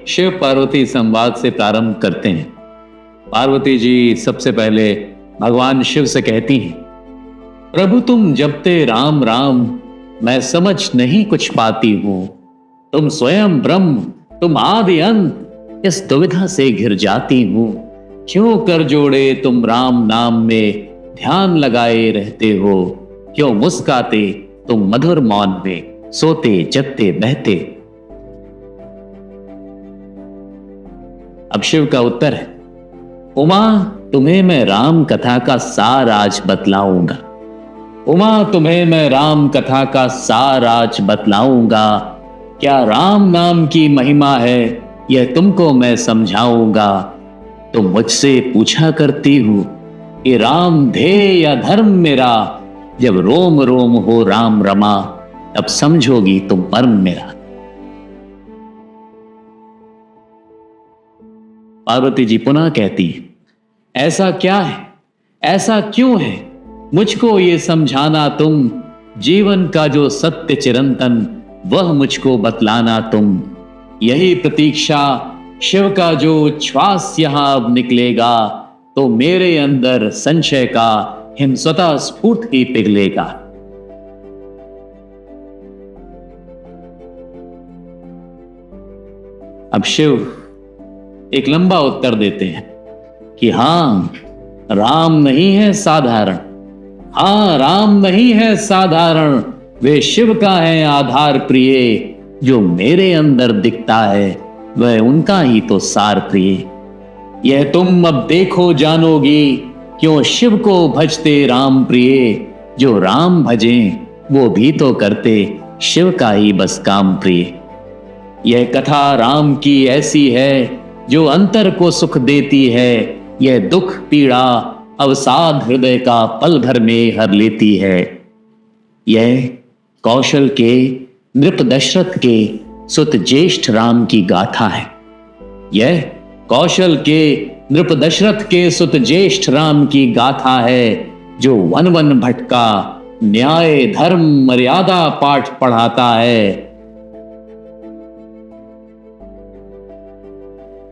शिव पार्वती संवाद से प्रारंभ करते हैं। पार्वती जी सबसे पहले भगवान शिव से कहती हैं, प्रभु तुम जपते राम राम, मैं समझ नहीं कुछ पाती हूं। तुम स्वयं ब्रह्म, तुम आदि अंत, इस दुविधा से घिर जाती हूं। क्यों कर जोड़े तुम राम नाम में ध्यान लगाए रहते हो? क्यों मुस्काते तुम मधुर मौन में, सोते जगते बहते? अब शिव का उत्तर है, उमा तुम्हें मैं राम कथा का सार आज बतलाऊंगा। उमा तुम्हें मैं राम कथा का सार आज बतलाऊंगा। क्या राम नाम की महिमा है, यह तुमको मैं समझाऊंगा। तुम मुझसे पूछा करती हूं कि राम ध्येय या धर्म मेरा, जब रोम रोम हो राम रमा, तब समझोगी तुम परम मेरा। पार्वती जी पुनः कहती है, ऐसा क्या है, ऐसा क्यों है, मुझको ये समझाना तुम। जीवन का जो सत्य चिरंतन, वह मुझको बतलाना तुम। यही प्रतीक्षा शिव का जो श्वास यहां अब निकलेगा, तो मेरे अंदर संशय का हिम स्वतः स्फुट ही पिघलेगा। अब शिव एक लंबा उत्तर देते हैं कि हां, राम नहीं है साधारण। हां, राम नहीं है साधारण, वे शिव का है आधार प्रिय। जो मेरे अंदर दिखता है, वह उनका ही तो सार प्रिय। यह तुम अब देखो जानोगी, क्यों शिव को भजते राम प्रिय। जो राम भजें, वो भी तो करते शिव का ही बस काम प्रिय। यह कथा राम की ऐसी है, जो अंतर को सुख देती है। यह दुख पीड़ा अवसाद हृदय का पल भर में हर लेती है। यह कौशल के नृप दशरथ के सुत ज्येष्ठ राम की गाथा है। यह कौशल के नृप दशरथ के सुत ज्येष्ठ राम की गाथा है, जो वन वन भटका न्याय धर्म मर्यादा पाठ पढ़ाता है।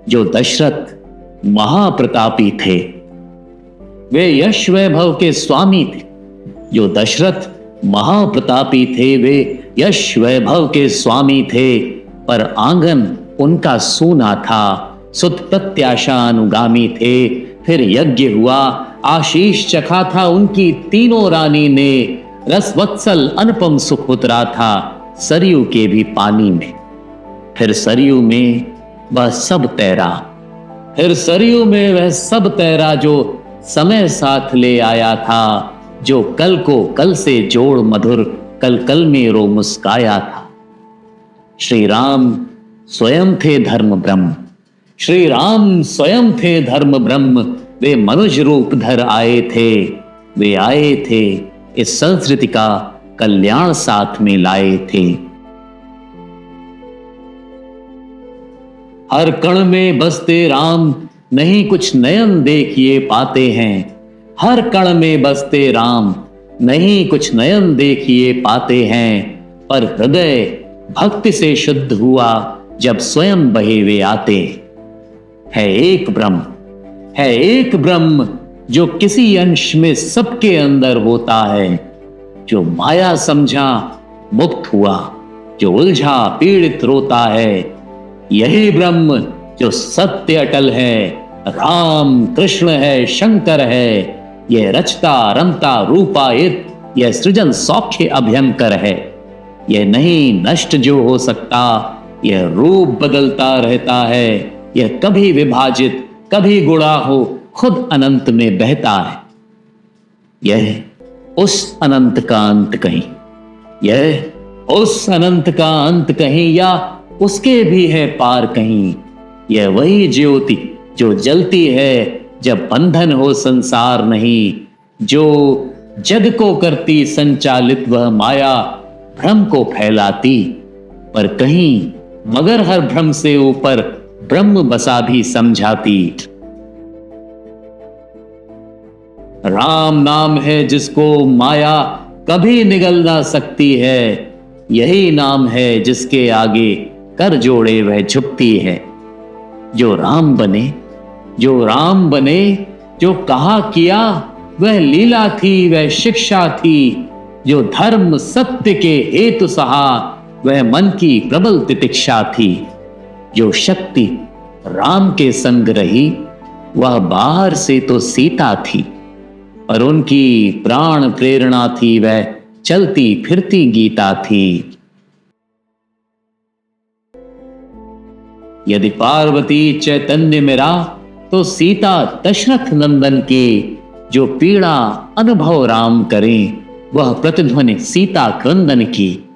जो दशरथ महाप्रतापी थे, वे यश वैभव के स्वामी थे। जो दशरथ महाप्रतापी थे, वे यश वैभव के स्वामी थे, पर आंगन उनका सूना था। सुत प्रत्याशा अनुगामी थे। फिर यज्ञ हुआ, आशीष चखा था उनकी तीनों रानी ने। रसवत्सल अनुपम सुख उतरा था सरयू के भी पानी में। फिर सरयू में वह सब तैरा, फिर सरयू में वह सब तैरा, जो समय साथ ले आया था। जो कल को कल से जोड़ मधुर कल कल में रो मुस्काया था। श्री राम स्वयं थे धर्म ब्रह्म। श्री राम स्वयं थे धर्म ब्रह्म। वे मनुष्य रूप धर आए थे। वे आए थे, इस संस्कृति का कल्याण साथ में लाए थे। हर कण में बसते राम, नहीं कुछ नयन देखिए पाते हैं। हर कण में बसते राम, नहीं कुछ नयन देखिए पाते हैं। पर हृदय भक्ति से शुद्ध हुआ, जब स्वयं बहे वे आते। है एक ब्रह्म, है एक ब्रह्म, जो किसी अंश में सबके अंदर होता है। जो माया समझा मुक्त हुआ, जो उलझा पीड़ित रोता है। यही ब्रह्म जो सत्य अटल है, राम कृष्ण है शंकर है। यह रचता रमता रूपायित, यह सृजन सौख्य अभयंकर है। यह नहीं नष्ट जो हो सकता, यह रूप बदलता रहता है। यह कभी विभाजित कभी गुणा हो, खुद अनंत में बहता है। यह उस अनंत का अंत कहीं, यह उस अनंत का अंत कहीं, या उसके भी है पार कहीं। यह वही ज्योति जो जलती है, जब बंधन हो संसार नहीं। जो जग को करती संचालित, वह माया भ्रम को फैलाती। पर कहीं मगर हर भ्रम से ऊपर ब्रह्म बसा भी समझाती। राम नाम है जिसको माया कभी निगल ना सकती है। यही नाम है जिसके आगे कर जोड़े वह झुकती है। जो राम बने, जो राम बने, जो कहा किया वह लीला थी, वह शिक्षा थी। जो धर्म सत्य के हेतु सहा वह मन की प्रबल तितिक्षा थी। जो शक्ति राम के संग रही वह बाहर से तो सीता थी, पर उनकी प्राण प्रेरणा थी वह चलती फिरती गीता थी। यदि पार्वती चैतन्य मेरा तो सीता दशरथ नंदन के। जो पीड़ा अनुभव राम करें वह प्रतिध्वनि सीता क्रंदन की।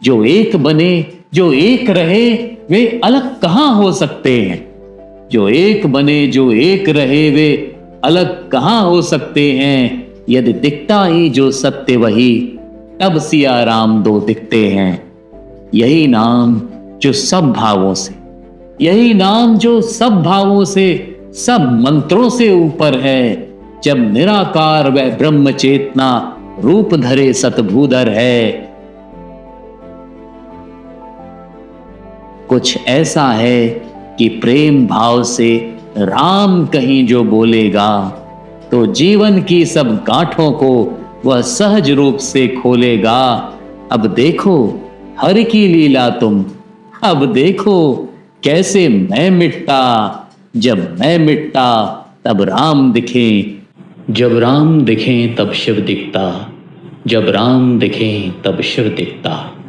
जो एक बने, जो एक रहे, वे अलग कहां हो सकते हैं। जो एक बने, जो एक रहे, वे अलग कहां हो सकते हैं। यदि दिखता ही जो सत्य वही, तब सिया राम दो दिखते हैं। यही नाम जो सब भावों से, यही नाम जो सब भावों से, सब मंत्रों से ऊपर है। जब निराकार वह ब्रह्म चेतना रूप धरे सतभूधर है। कुछ ऐसा है कि प्रेम भाव से राम कहीं जो बोलेगा तो जीवन की सब गांठों को वह सहज रूप से खोलेगा। अब देखो हर की लीला तुम, अब देखो कैसे मैं मिटता। जब मैं मिटता तब राम दिखे, जब राम दिखें तब शिव दिखता। जब राम दिखें तब शिव दिखता।